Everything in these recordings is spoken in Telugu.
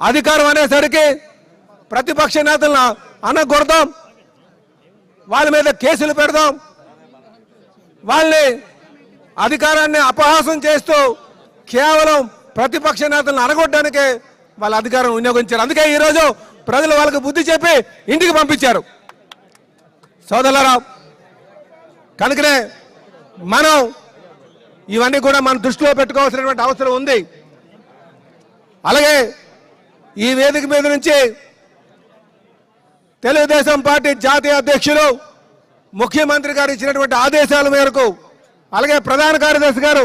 అధికారం అనేసరికి ప్రతిపక్ష నేతలను అనగొడదాం, వాళ్ళ మీద కేసులు పెడదాం, వాళ్ళని అధికారాన్ని అపహాసం చేస్తూ కేవలం ప్రతిపక్ష నేతలను అనగొట్టడానికే వాళ్ళ అధికారం వినియోగించారు. అందుకే ఈరోజు ప్రజలు వాళ్ళకి బుద్ధి చెప్పి ఇంటికి పంపించారు. సోదరులారా, కనుకనే మనం ఇవన్నీ కూడా మన దృష్టిలో పెట్టుకోవాల్సినటువంటి అవసరం ఉంది. అలాగే ఈ వేదిక మీద నుంచి తెలుగుదేశం పార్టీ జాతీయ అధ్యక్షులు ముఖ్యమంత్రి గారు ఇచ్చినటువంటి ఆదేశాల మేరకు, అలాగే ప్రధాన కార్యదర్శి గారు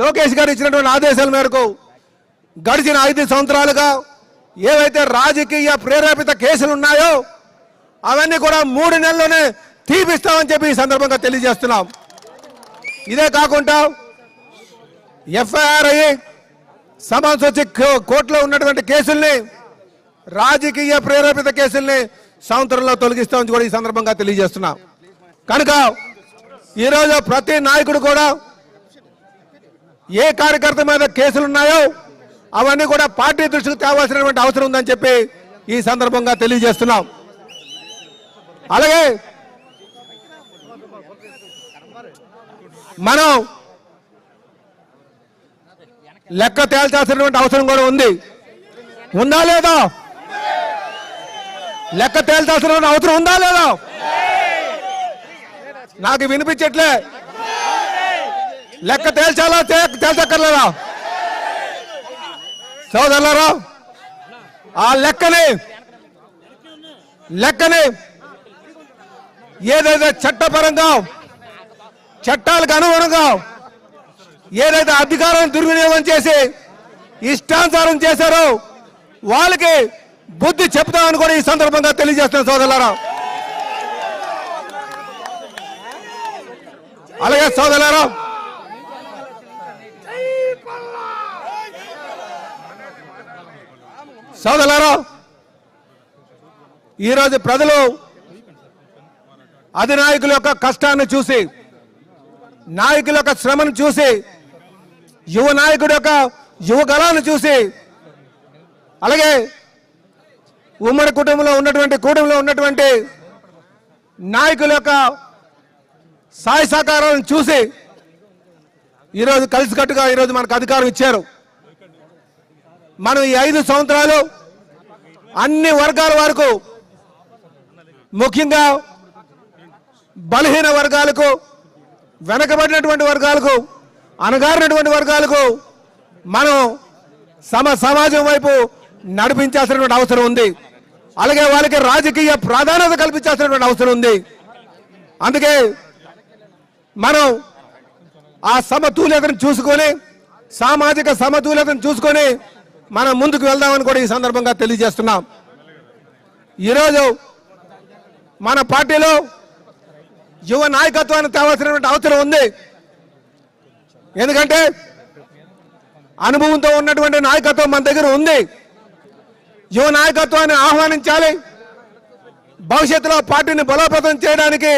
లోకేష్ గారు ఇచ్చినటువంటి ఆదేశాల మేరకు గడిచిన 5 సంవత్సరాలుగా ఏవైతే రాజకీయ ప్రేరేపిత కేసులు ఉన్నాయో అవన్నీ కూడా 3 నెలల్లోనే తీపిస్తామని చెప్పి ఈ సందర్భంగా తెలియజేస్తున్నాం. ఇదే కాకుండా ఎఫ్ఐఆర్ అయ్యి సమన్స్ వచ్చి కోర్టులో ఉన్నటువంటి కేసుల్ని, రాజకీయ ప్రేరేపిత కేసుల్ని సంవత్సరంలో తొలగిస్తామని కూడా ఈ సందర్భంగా తెలియజేస్తున్నాం. కనుక ఈరోజు ప్రతి నాయకుడు కూడా ఏ కార్యకర్త మీద కేసులు ఉన్నాయో అవన్నీ కూడా పార్టీ దృష్టికి తేవాల్సినటువంటి అవసరం ఉందని చెప్పి ఈ సందర్భంగా తెలియజేస్తున్నాం. అలాగే మనం లెక్క తేల్చాల్సినటువంటి అవసరం కూడా ఉంది. ఉందా లేదా? లెక్క తేల్చాల్సినటువంటి అవసరం ఉందా లేదా? నాకు వినిపించట్లే. లెక్క తేల్చాలా తేల్చక్కర్లేదా? సోదరులారా, ఆ లెక్కని ఏదైతే చట్టపరంగా చట్టాలకు అనుగుణంగా ఏదైతే అధికారం దుర్వినియోగం చేసి ఇష్టానుసారం చేశారో వాళ్ళకి బుద్ధి చెప్తామని కూడా ఈ సందర్భంగా తెలియజేస్తున్నారు సోదరులారా. అలాగే సోదరులారా, ఈరోజు ప్రజలు అధినాయకుల యొక్క కష్టాన్ని చూసి, నాయకుల యొక్క శ్రమను చూసి, యువ నాయకుడి యొక్క యువగలాన్ని చూసి, అలాగే ఉమ్మడి కుటుంబంలో ఉన్నటువంటి నాయకుల యొక్క సాయ సహకారాలను చూసి ఈరోజు కలిసికట్టుగా ఈరోజు మనకు అధికారం ఇచ్చారు. మనం ఈ 5 సంవత్సరాలు అన్ని వర్గాల వరకు, ముఖ్యంగా బలహీన వర్గాలకు, వెనకబడినటువంటి వర్గాలకు, అణగారినటువంటి వర్గాలకు మనం సమాజం వైపు నడిపించాల్సినటువంటి అవసరం ఉంది. అలాగే వాళ్ళకి రాజకీయ ప్రాధాన్యత కల్పించాల్సినటువంటి అవసరం ఉంది. అందుకే మనం ఆ సమతుల్యతను చూసుకొని, సామాజిక సమతుల్యతను చూసుకొని మనం ముందుకు వెళ్దామని కూడా ఈ సందర్భంగా తెలియజేస్తున్నాం. ఈరోజు మన పార్టీలో యువ నాయకత్వాన్ని తేవాల్సినటువంటి అవసరం ఉంది. ఎందుకంటే అనుభవంతో ఉన్నటువంటి నాయకత్వం మన దగ్గర ఉంది. యువ నాయకత్వాన్ని ఆహ్వానించాలి. భవిష్యత్తులో పార్టీని బలోపేతం చేయడానికి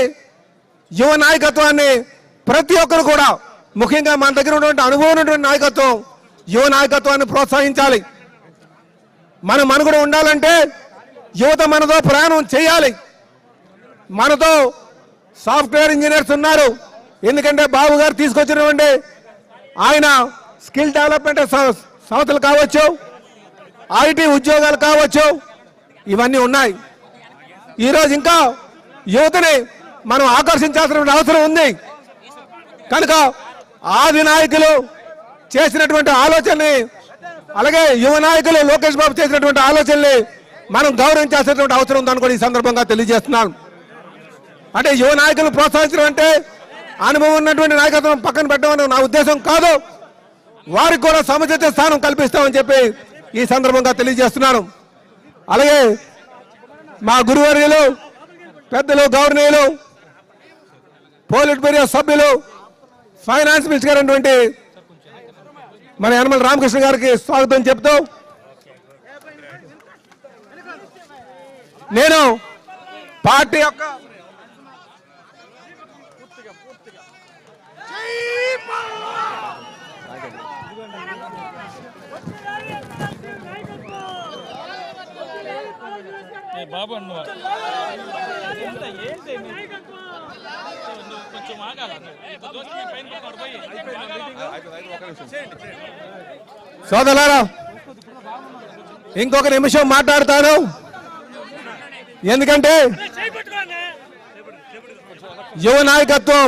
యువ నాయకత్వాన్ని ప్రతి ఒక్కరు కూడా, ముఖ్యంగా మన దగ్గర ఉన్నటువంటి అనుభవం ఉన్నటువంటి నాయకత్వం, యువ నాయకత్వాన్ని ప్రోత్సహించాలి. మన మనుగడ ఉండాలంటే యువత మనతో ప్రయాణం చేయాలి. మనతో సాఫ్ట్వేర్ ఇంజనీర్స్ ఉన్నారు. ఎందుకంటే బాబు గారు తీసుకొచ్చినటువంటి ఆయన స్కిల్ డెవలప్మెంట్ సంస్థలు కావచ్చు, ఐటీ ఉద్యోగాలు కావచ్చు, ఇవన్నీ ఉన్నాయి. ఈరోజు ఇంకా యువతని మనం ఆకర్షించాల్సిన అవసరం ఉంది. కనుక ఆది నాయకులు చేసినటువంటి ఆలోచనని, అలాగే యువ నాయకులు లోకేష్ బాబు చేసినటువంటి ఆలోచనని మనం గౌరవించాల్సినటువంటి అవసరం ఉందని కూడా ఈ సందర్భంగా తెలియజేస్తున్నాను. అంటే యువ నాయకులు ప్రోత్సహించడం అంటే అనుభవం ఉన్నటువంటి నాయకత్వం పక్కన పెట్టడం నా ఉద్దేశం కాదు. వారికి కూడా సముచిత స్థానం కల్పిస్తామని చెప్పి ఈ సందర్భంగా తెలియజేస్తున్నాను. అలాగే మా గురువర్యులు, పెద్దలు, గౌరవనీయులు, పోలిట్ బ్యూరో సభ్యులు, ఫైనాన్స్ మినిస్టర్ అయినటువంటి మన యనమల రామకృష్ణ గారికి స్వాగతం చెప్తూ, నేను పార్టీ యొక్క బాబు నువ్వు కొంచెం ఆగాల సోదరులారా ఇంకొక నిమిషం మాట్లాడతాను. ఎందుకంటే యువ నాయకత్వం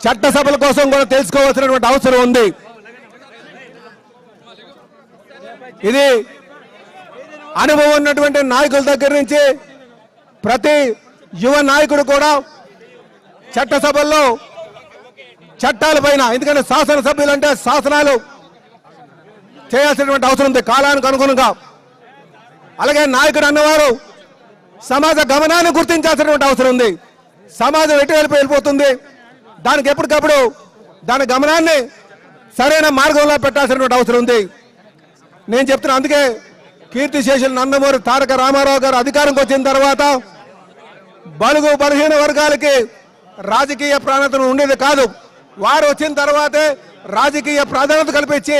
చట్టసభల కోసం కూడా తెలుసుకోవాల్సినటువంటి అవసరం ఉంది. ఇది అనుభవం ఉన్నటువంటి నాయకుల దగ్గర నుంచి ప్రతి యువ నాయకుడు కూడా చట్టసభల్లో చట్టాల పైన, ఎందుకంటే శాసనసభ్యులు అంటే శాసనాలు చేయాల్సినటువంటి అవసరం ఉంది కాలానికి అనుగుణంగా. అలాగే నాయకుడు అన్నవారు సమాజ గమనాన్ని గుర్తించాల్సినటువంటి అవసరం ఉంది. సమాజం ఎటువైపు వెళ్ళిపోతుంది, దానికి ఎప్పటికప్పుడు దాని గమనాన్ని సరైన మార్గంలో పెట్టాల్సినటువంటి అవసరం ఉంది. నేను చెప్తున్నా, అందుకే కీర్తిశేషులు నందమూరి తారక రామారావు గారు అధికారంకి వచ్చిన తర్వాత బలుగు బలహీన వర్గాలకి రాజకీయ ప్రాధాన్యత ఉండేది కాదు. వారు వచ్చిన తర్వాతే రాజకీయ ప్రాధాన్యత కల్పించి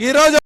ఈరోజు